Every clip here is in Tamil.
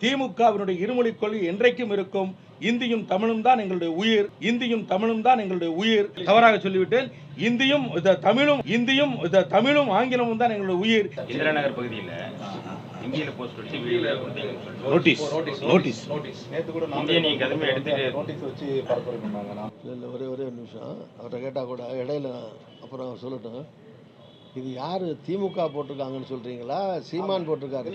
திமுகவினுடைய இருமொழி கொள்கை என்றைக்கும் இருக்கும். இந்தியும் தமிழும் தான் எங்களுடைய உயிர், இந்தியும் தமிழும் தான் எங்களுடைய உயிர். தவறாக சொல்லிவிட்டேன். இந்தியும் தமிழும் ஆங்கிலமும் தான் எங்களுடைய உயிர். இந்திரா நகர் பகுதியில் இந்தியில போஸ்ட் வச்சு நோட்டீஸ் நேத்து கூட நீங்க கதமே எடுத்து நோட்டீஸ் வச்சு பரப்புரை பண்ணாங்க. இல்லை ஒரே நிமிஷம் அவர்கிட்ட கேட்டால் கூட இடையில அப்புறம் சொல்லட்டும். இது யாரு திமுக போட்டிருக்காங்கன்னு சொல்றீங்களா, சீமான் போட்டிருக்காரு?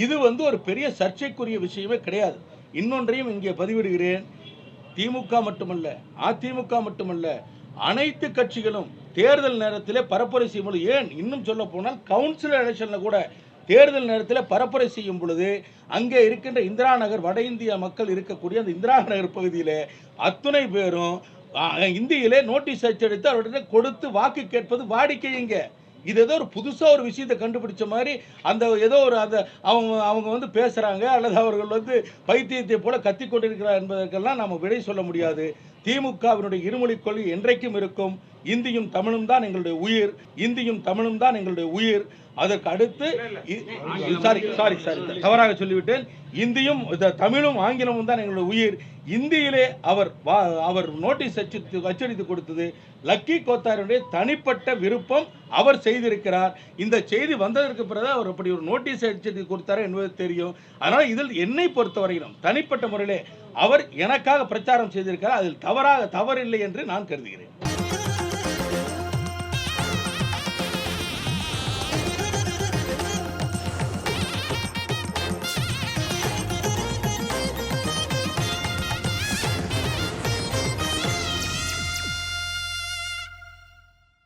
இது ஒரு பெரிய சர்ச்சைக்குரிய விஷயமே கிடையாது. இன்னொன்றையும் இங்கே பதிவிடுகிறேன். திமுக மட்டுமல்ல, அதிமுக மட்டுமல்ல, அனைத்து கட்சிகளும் தேர்தல் நேரத்திலே பரப்புரை செய்யும். ஏன் இன்னும் சொல்ல போனால் கவுன்சிலர் எலெக்ஷன்ல கூட தேர்தல் நேரத்தில் பரப்புரை செய்யும் பொழுது அங்கே இருக்கின்ற இந்திரா நகர், வட இந்திய மக்கள் இருக்கக்கூடிய அந்த இந்திரா நகர் பகுதியில் அத்துணை பேரும் இந்தியிலே நோட்டீஸ் அச்சடித்து அவர்கிட்ட கொடுத்து வாக்கு கேட்பது வாடிக்கைங்க. இது ஏதோ ஒரு புதுசாக ஒரு விஷயத்தை கண்டுபிடிச்ச மாதிரி அந்த ஏதோ ஒரு அந்த அவங்க பேசுகிறாங்க, அல்லது அவர்கள் பைத்தியத்தை போல கத்தி கொண்டிருக்கிறார் என்பதற்கெல்லாம் நாம் விடை சொல்ல முடியாது. திமுகவினுடைய இருமொழி கொள்கை என்றைக்கும் இருக்கும். இந்தியும் தமிழும் தான் எங்களுடைய உயிர், இந்தியும் தமிழும் தான் எங்களுடைய உயிர். அதற்கு அடுத்து சாரி தவறாக சொல்லிவிட்டேன். இந்தியும் தமிழும் ஆங்கிலமும் தான் எங்களுடைய உயிர். இந்தியிலே அவர் நோட்டீஸ் அச்சடித்து கொடுத்தது லக்கி கோத்தாருடைய தனிப்பட்ட விருப்பம். அவர் செய்திருக்கிறார். இந்த செய்தி வந்ததற்கு பிறகு அவர் அப்படி ஒரு நோட்டீஸ் அச்சடித்து கொடுத்தாரு என்பது தெரியும். அதனால் இதில் என்னை பொறுத்தவரையிலும் தனிப்பட்ட முறையிலே அவர் எனக்காக பிரச்சாரம் செய்திருக்கிறார். அதில் தவறில்லை என்று நான் கருதுகிறேன்.